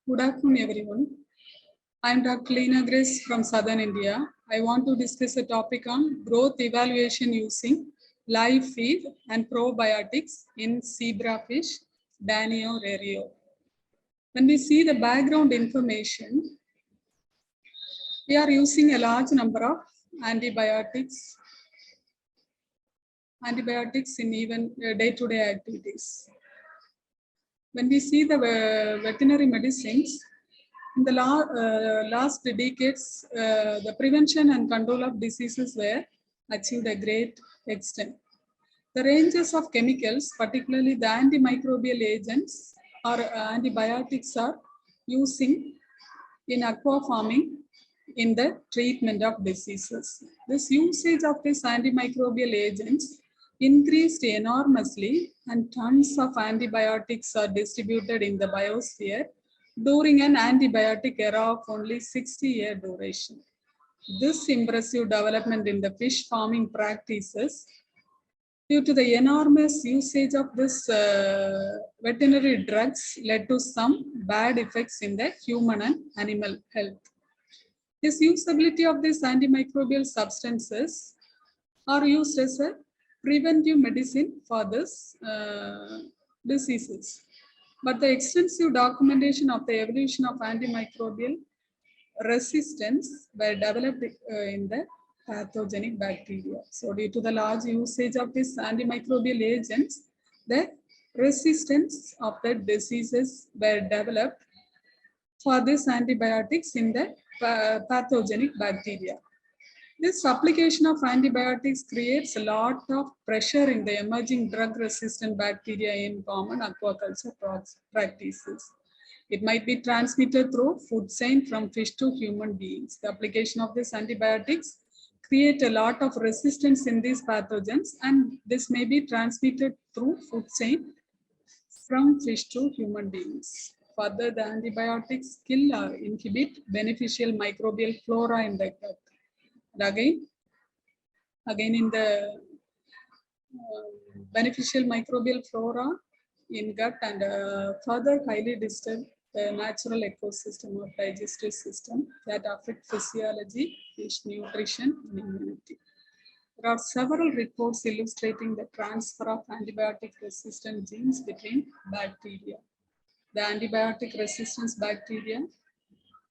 Good afternoon, everyone. I am Dr. Leena Grace from Southern India. I want to discuss a topic on growth evaluation using live feed and probiotics in zebrafish, Danio rerio. When we see the background information, we are using a large number of antibiotics in even day-to-day activities. When we see the veterinary medicines, in the last decades, the prevention and control of diseases were achieved a great extent. The ranges of chemicals, particularly the antimicrobial agents or antibiotics, are using in aqua farming in the treatment of diseases. This usage of these antimicrobial agents increased enormously, and tons of antibiotics are distributed in the biosphere during an antibiotic era of only 60-year duration. This impressive development in the fish farming practices, due to the enormous usage of this veterinary drugs, led to some bad effects in the human and animal health. This usability of these antimicrobial substances are used as a preventive medicine for this diseases. But the extensive documentation of the evolution of antimicrobial resistance were developed in the pathogenic bacteria. So due to the large usage of these antimicrobial agents, the resistance of the diseases were developed for these antibiotics in the pathogenic bacteria. This application of antibiotics creates a lot of pressure in the emerging drug-resistant bacteria in common aquaculture practices. It might be transmitted through food chain from fish to human beings. The application of these antibiotics create a lot of resistance in these pathogens, and this may be transmitted through food chain from fish to human beings. Further, the antibiotics kill or inhibit beneficial microbial flora in the gut. And again in the beneficial microbial flora in gut and further highly disturb the natural ecosystem of digestive system that affect physiology, fish nutrition, and immunity. There are several reports illustrating the transfer of antibiotic resistant genes between bacteria. The antibiotic resistance bacteria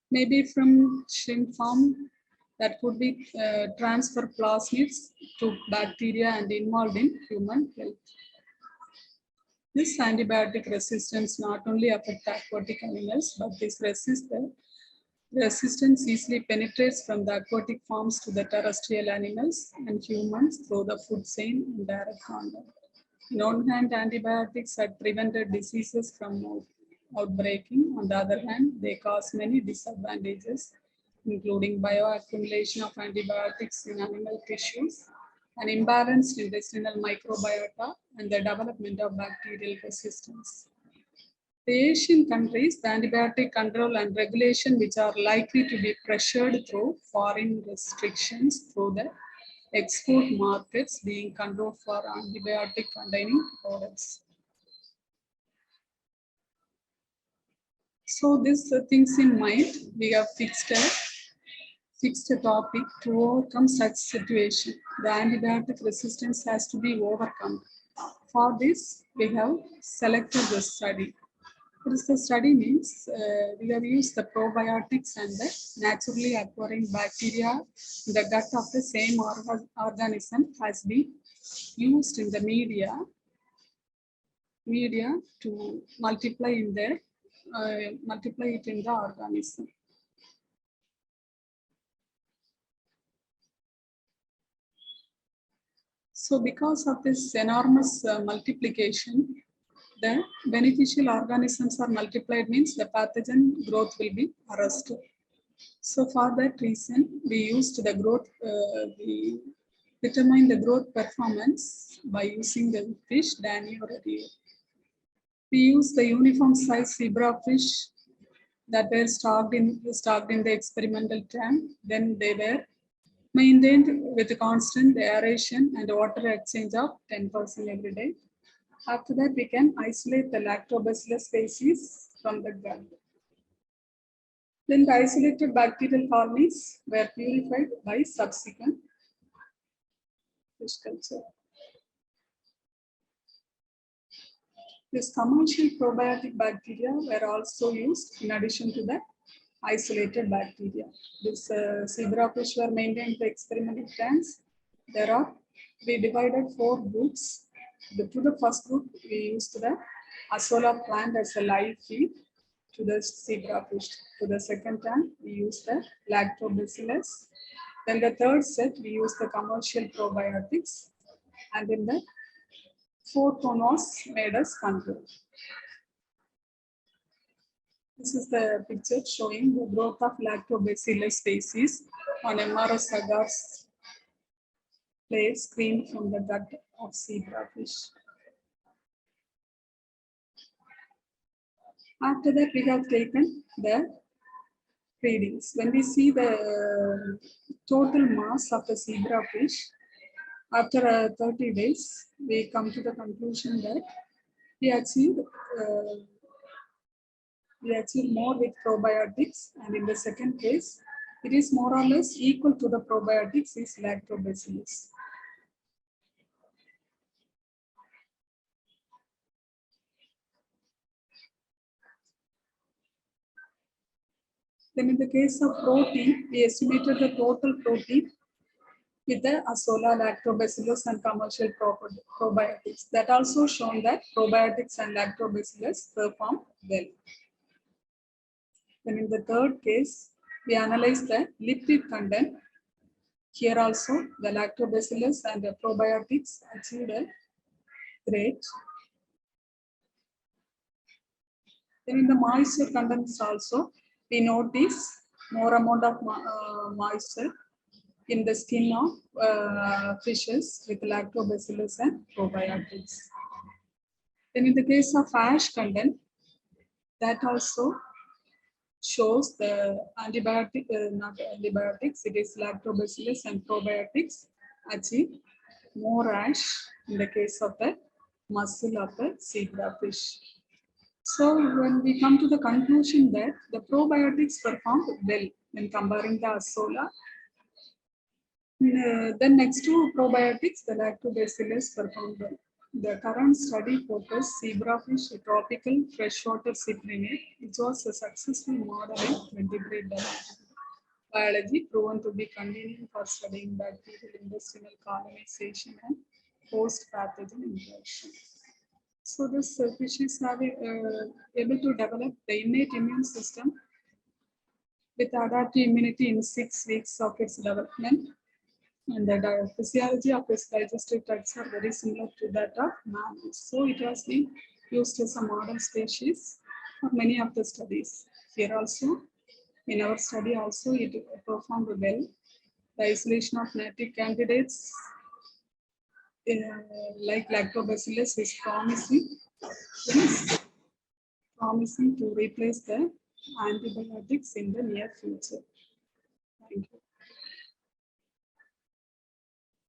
may be from shrimp farm that could be transfer plasmids to bacteria and involved in human health. This antibiotic resistance not only affects aquatic animals, but this resistance easily penetrates from the aquatic forms to the terrestrial animals and humans through the food chain and direct contact. On one hand, antibiotics had prevented diseases from outbreaking. On the other hand, they cause many disadvantages, including bioaccumulation of antibiotics in animal tissues, an imbalanced intestinal microbiota, and the development of bacterial resistance. The Asian countries, the antibiotic control and regulation, which are likely to be pressured through foreign restrictions through the export markets being controlled for antibiotic containing products. So these things in mind, we have fixed a topic to overcome such situation. The antibiotic resistance has to be overcome. For this, we have selected the study. What is the study means? We have used the probiotics and the naturally occurring bacteria in the gut of the same organism has been used in the media to multiply it in the organism. So because of this enormous multiplication, the beneficial organisms are multiplied means the pathogen growth will be arrested. So for that reason, we used the growth, we determined the growth performance by using the fish Danio rerio. We used the uniform size zebrafish that were stocked in the experimental tank. Then they were maintained with constant aeration and water exchange of 10% every day. After that, we can isolate the lactobacillus species from the gut. Then the isolated bacterial colonies were purified by subsequent fish culture. This commercial probiotic bacteria were also used in addition to the isolated bacteria. This zebrafish were maintained in the experimental tanks. We divided 4 groups. To the first group, we used the Azolla plant as a live feed to the zebrafish. To the second tank, we used the lactobacillus. Then the third set, we used the commercial probiotics. And in the fourth one was made as control. This is the picture showing the growth of lactobacillus species on MRS agar's plate screened from the gut of zebrafish. After that, we have taken the readings. When we see the total mass of the zebrafish, after 30 days, we come to the conclusion that we achieved more with probiotics, and in the second case, it is more or less equal to the probiotics is lactobacillus. Then in the case of protein, we estimated the total protein with the Azolla, lactobacillus and commercial probiotics. That also shown that probiotics and lactobacillus perform well. Then in the third case, we analyze the lipid content. Here also, the lactobacillus and the probiotics achieved a great. Then in the moisture contents also, we notice more amount of moisture in the skin of fishes with lactobacillus and probiotics. Then in the case of ash content, that also shows the antibiotic, not antibiotics, it is lactobacillus and probiotics achieve more ash in the case of the muscle of the zebrafish. So when we come to the conclusion that the probiotics performed well when comparing the Azolla, then next to probiotics, the lactobacillus performed well. The current study focused zebrafish tropical freshwater cyprinid, which was a successful model in vertebrate biology proven to be convenient for studying bacterial intestinal colonization and post-pathogen interaction. So this species are able to develop the innate immune system with adaptive immunity in 6 weeks of its development. And the physiology of its digestive tracts are very similar to that of mammals. So it has been used as a model species for many of the studies. Here also, in our study also, it performed well. The isolation of native candidates like lactobacillus is promising to replace the antibiotics in the near future. Thank you.